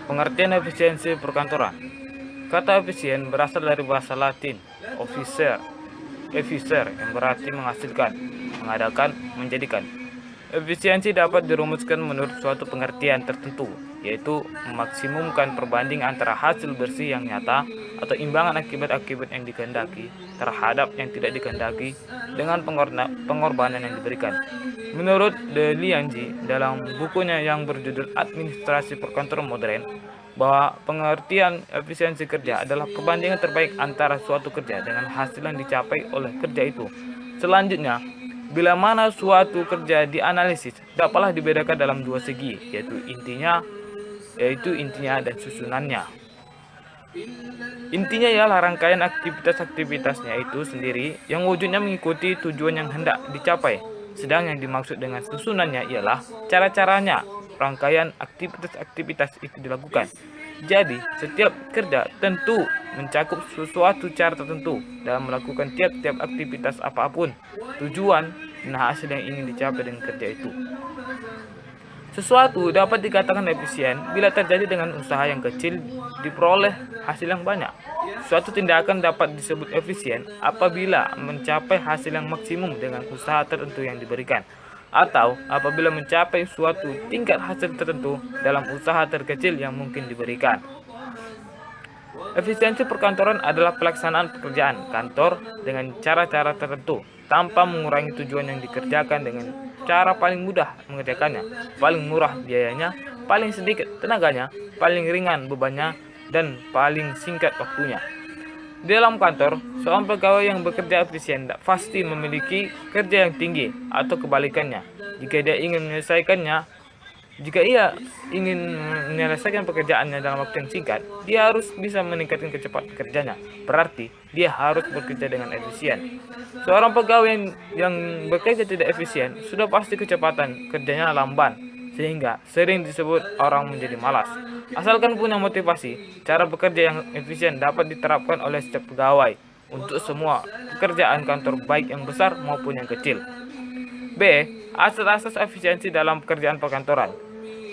Pengertian efisiensi perkantoran. Kata efisien berasal dari bahasa Latin efficer yang berarti menghasilkan, mengadakan, menjadikan. Efisiensi dapat dirumuskan menurut suatu pengertian tertentu, yaitu memaksimumkan perbanding antara hasil bersih yang nyata atau imbangan akibat-akibat yang dikehendaki terhadap yang tidak dikehendaki dengan pengorbanan yang diberikan. Menurut De Lianji dalam bukunya yang berjudul Administrasi Perkantoran Modern, bahwa pengertian efisiensi kerja adalah perbandingan terbaik antara suatu kerja dengan hasil yang dicapai oleh kerja itu. Selanjutnya, bila mana suatu kerja dianalisis, dapatlah dibedakan dalam dua segi, yaitu intinya dan susunannya. Intinya ialah rangkaian aktivitas-aktivitasnya itu sendiri yang wujudnya mengikuti tujuan yang hendak dicapai. Sedang yang dimaksud dengan susunannya ialah cara-caranya rangkaian aktivitas-aktivitas itu dilakukan. Jadi, setiap kerja tentu mencakup sesuatu cara tertentu dalam melakukan tiap-tiap aktivitas apapun, tujuan dan hasil yang ingin dicapai dengan kerja itu. Sesuatu dapat dikatakan efisien bila terjadi dengan usaha yang kecil diperoleh hasil yang banyak. Suatu tindakan dapat disebut efisien apabila mencapai hasil yang maksimum dengan usaha tertentu yang diberikan, atau apabila mencapai suatu tingkat hasil tertentu dalam usaha terkecil yang mungkin diberikan. Efisiensi perkantoran adalah pelaksanaan pekerjaan kantor dengan cara-cara tertentu tanpa mengurangi tujuan yang dikerjakan dengan cara paling mudah mengerjakannya, paling murah biayanya, paling sedikit tenaganya, paling ringan bebannya, dan paling singkat waktunya. Di dalam kantor, seorang pegawai yang bekerja efisien pasti memiliki kerja yang tinggi atau kebalikannya. Jika ia ingin menyelesaikan pekerjaannya dalam waktu yang singkat, dia harus bisa meningkatkan kecepatan kerjanya. Berarti, dia harus bekerja dengan efisien. Seorang pegawai yang bekerja tidak efisien, sudah pasti kecepatan kerjanya lamban, sehingga sering disebut orang menjadi malas. Asalkan punya motivasi, cara bekerja yang efisien dapat diterapkan oleh setiap pegawai untuk semua pekerjaan kantor baik yang besar maupun yang kecil. B. Asas-asas efisiensi dalam pekerjaan perkantoran.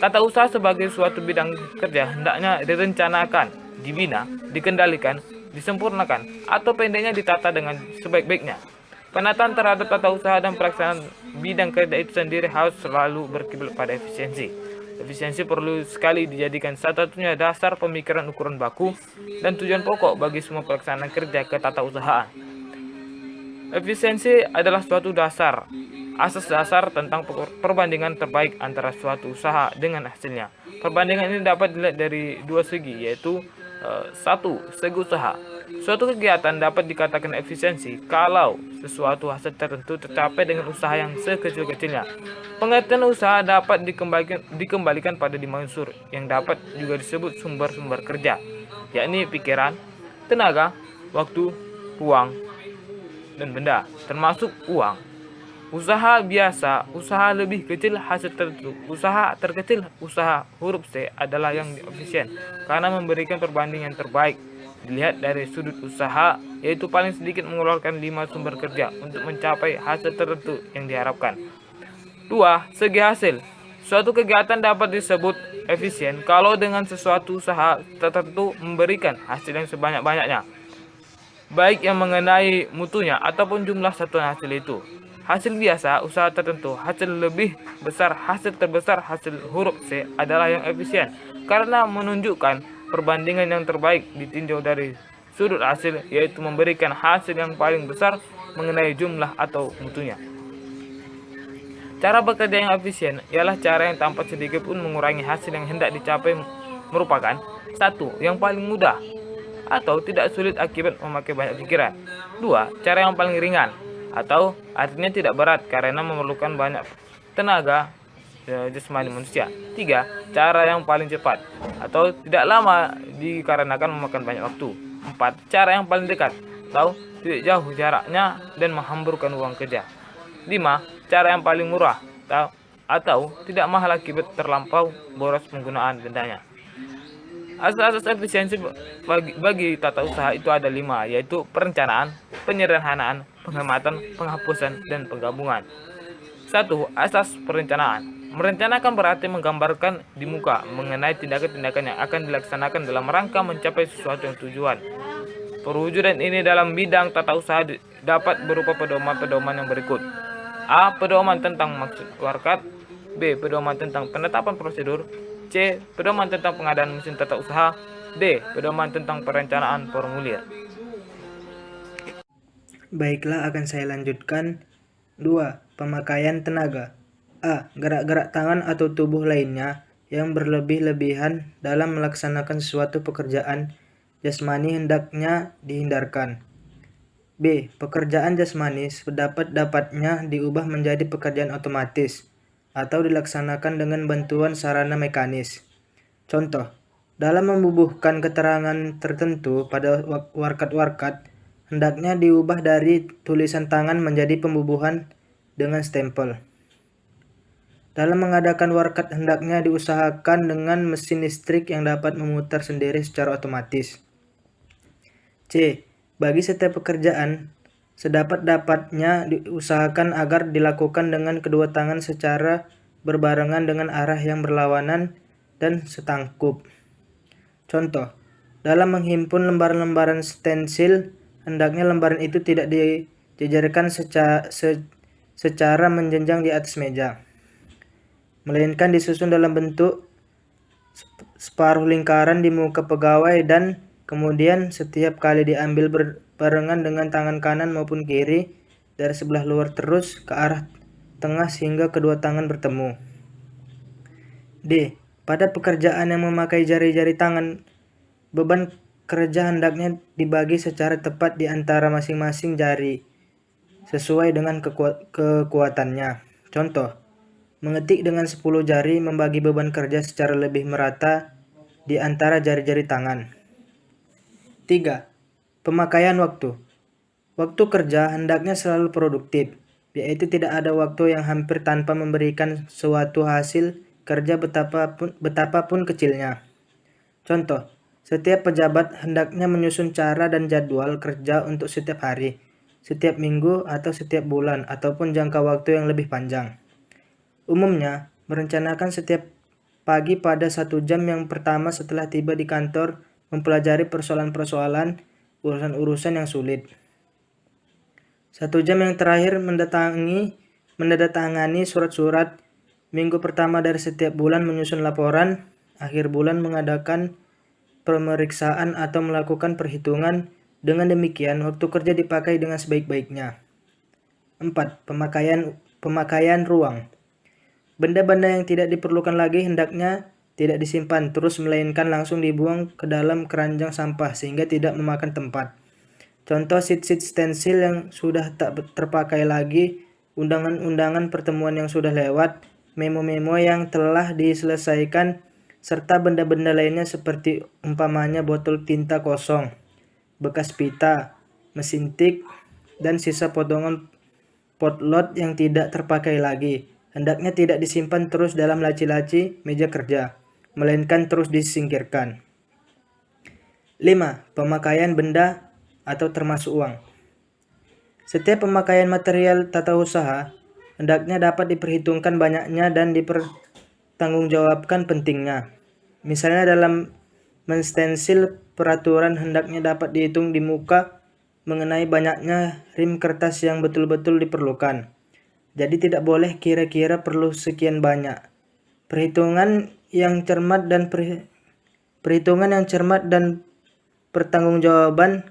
Tata usaha sebagai suatu bidang kerja hendaknya direncanakan, dibina, dikendalikan, disempurnakan, atau pendeknya ditata dengan sebaik-baiknya. Penataan terhadap tata usaha dan pelaksanaan bidang kerja itu sendiri harus selalu berkiblat pada efisiensi. Efisiensi perlu sekali dijadikan satu-satunya dasar pemikiran ukuran baku dan tujuan pokok bagi semua pelaksanaan kerja ketatausahaan. Efisiensi adalah suatu asas dasar tentang perbandingan terbaik antara suatu usaha dengan hasilnya. Perbandingan ini dapat dilihat dari dua segi, yaitu satu, segi usaha. Suatu kegiatan dapat dikatakan efisiensi kalau sesuatu hasil tertentu tercapai dengan usaha yang sekecil-kecilnya. Pengertian usaha dapat dikembalikan pada 5 unsur yang dapat juga disebut sumber-sumber kerja, yakni pikiran, tenaga, waktu, uang, dan benda, termasuk uang. Usaha biasa, usaha lebih kecil hasil tertentu. Usaha terkecil, usaha huruf C adalah yang efisien karena memberikan perbandingan terbaik. Dilihat dari sudut usaha, yaitu paling sedikit mengeluarkan 5 sumber kerja untuk mencapai hasil tertentu yang diharapkan. 2. Segi hasil. Suatu kegiatan dapat disebut efisien kalau dengan sesuatu usaha tertentu memberikan hasil yang sebanyak-banyaknya, baik yang mengenai mutunya ataupun jumlah satuan hasil itu. Hasil biasa, usaha tertentu, hasil lebih besar, hasil terbesar, hasil huruf C adalah yang efisien karena menunjukkan perbandingan yang terbaik ditinjau dari sudut hasil, yaitu memberikan hasil yang paling besar mengenai jumlah atau mutunya. Cara bekerja yang efisien ialah cara yang tanpa sedikit pun mengurangi hasil yang hendak dicapai, merupakan satu, yang paling mudah atau tidak sulit akibat memakai banyak pikiran. 2. Cara yang paling ringan atau artinya tidak berat karena memerlukan banyak tenaga jasmani manusia. 3. Cara yang paling cepat atau tidak lama dikarenakan memakan banyak waktu. 4. Cara yang paling dekat atau tidak jauh jaraknya dan menghamburkan uang kerja. 5. Cara yang paling murah atau tidak mahal akibat terlampau boros penggunaan bendanya. Asas-asas efisiensi bagi tata usaha itu ada 5, yaitu perencanaan, penyederhanaan, penghematan, penghapusan, dan penggabungan. 1. Asas perencanaan. Merencanakan berarti menggambarkan di muka mengenai tindakan-tindakan yang akan dilaksanakan dalam rangka mencapai sesuatu yang tujuan. Perwujudan ini dalam bidang tata usaha dapat berupa pedoman-pedoman yang berikut. A. Pedoman tentang maksud warkat. B. Pedoman tentang penetapan prosedur. C. Pedoman tentang pengadaan mesin tata usaha. D. Pedoman tentang perencanaan formulir. Baiklah, akan saya lanjutkan. 2. Pemakaian tenaga. A. Gerak-gerak tangan atau tubuh lainnya yang berlebih-lebihan dalam melaksanakan suatu pekerjaan jasmani hendaknya dihindarkan. B. Pekerjaan jasmani sedapat-dapatnya diubah menjadi pekerjaan otomatis atau dilaksanakan dengan bantuan sarana mekanis. Contoh, dalam membubuhkan keterangan tertentu pada warkat-warkat, hendaknya diubah dari tulisan tangan menjadi pembubuhan dengan stempel. Dalam mengadakan warkat, hendaknya diusahakan dengan mesin listrik yang dapat memutar sendiri secara otomatis. C. Bagi setiap pekerjaan, sedapat-dapatnya diusahakan agar dilakukan dengan kedua tangan secara berbarengan dengan arah yang berlawanan dan setangkup. Contoh, dalam menghimpun lembaran-lembaran stensil, hendaknya lembaran itu tidak dijejerkan secara menjenjang di atas meja, melainkan disusun dalam bentuk separuh lingkaran di muka pegawai dan kemudian setiap kali diambil berbarengan dengan tangan kanan maupun kiri dari sebelah luar terus ke arah tengah sehingga kedua tangan bertemu. D. Pada pekerjaan yang memakai jari-jari tangan, beban kerja hendaknya dibagi secara tepat di antara masing-masing jari sesuai dengan kekuatannya. Contoh, mengetik dengan 10 jari membagi beban kerja secara lebih merata di antara jari-jari tangan. 3. Pemakaian waktu. Waktu kerja hendaknya selalu produktif, yaitu tidak ada waktu yang hampir tanpa memberikan suatu hasil kerja betapapun kecilnya. Contoh, setiap pejabat hendaknya menyusun cara dan jadwal kerja untuk setiap hari, setiap minggu, atau setiap bulan, ataupun jangka waktu yang lebih panjang. Umumnya, merencanakan setiap pagi pada 1 jam yang pertama setelah tiba di kantor mempelajari persoalan-persoalan, urusan-urusan yang sulit. 1 jam yang terakhir menandatangani surat-surat. Minggu pertama dari setiap bulan menyusun laporan. Akhir bulan mengadakan pemeriksaan atau melakukan perhitungan. Dengan demikian, waktu kerja dipakai dengan sebaik-baiknya. 4. Pemakaian ruang. Benda-benda yang tidak diperlukan lagi hendaknya tidak disimpan terus melainkan langsung dibuang ke dalam keranjang sampah sehingga tidak memakan tempat. Contoh sheet-sheet stensil yang sudah tak terpakai lagi, undangan-undangan pertemuan yang sudah lewat, memo-memo yang telah diselesaikan, serta benda-benda lainnya seperti umpamanya botol tinta kosong, bekas pita, mesin tik, dan sisa potongan potlot yang tidak terpakai lagi. Hendaknya tidak disimpan terus dalam laci-laci meja kerja, melainkan terus disingkirkan. 5. Pemakaian benda atau termasuk uang. Setiap pemakaian material tata usaha hendaknya dapat diperhitungkan banyaknya dan dipertanggungjawabkan pentingnya. Misalnya dalam menstensil peraturan hendaknya dapat dihitung di muka mengenai banyaknya rim kertas yang betul-betul diperlukan. Jadi tidak boleh kira-kira perlu sekian banyak. Perhitungan yang cermat dan pertanggungjawaban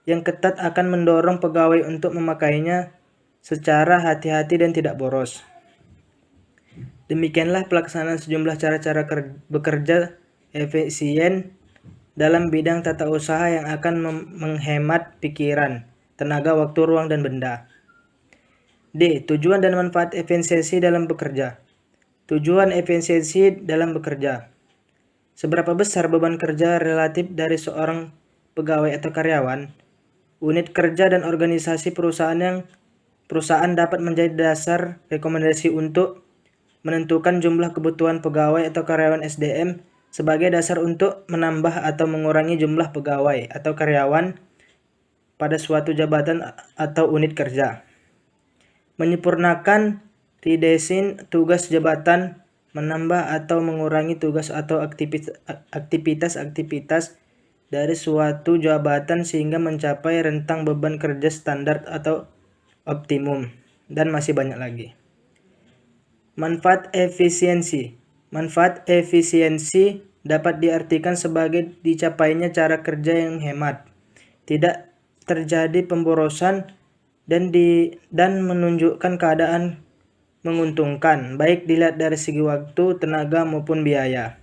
yang ketat akan mendorong pegawai untuk memakainya secara hati-hati dan tidak boros. Demikianlah pelaksanaan sejumlah cara-cara bekerja efisien dalam bidang tata usaha yang akan menghemat pikiran, tenaga, waktu, ruang, dan benda. D. Tujuan dan manfaat efisiensi dalam bekerja. Tujuan efisiensi dalam bekerja. Seberapa besar beban kerja relatif dari seorang pegawai atau karyawan, unit kerja dan organisasi perusahaan dapat menjadi dasar rekomendasi untuk menentukan jumlah kebutuhan pegawai atau karyawan SDM sebagai dasar untuk menambah atau mengurangi jumlah pegawai atau karyawan pada suatu jabatan atau unit kerja. Menyempurnakan Redesign tugas jabatan, menambah atau mengurangi tugas atau aktivitas-aktivitas dari suatu jabatan sehingga mencapai rentang beban kerja standar atau optimum, dan masih banyak lagi. Manfaat efisiensi. Manfaat efisiensi dapat diartikan sebagai dicapainya cara kerja yang hemat, tidak terjadi pemborosan, dan menunjukkan keadaan menguntungkan, baik dilihat dari segi waktu, tenaga, maupun biaya.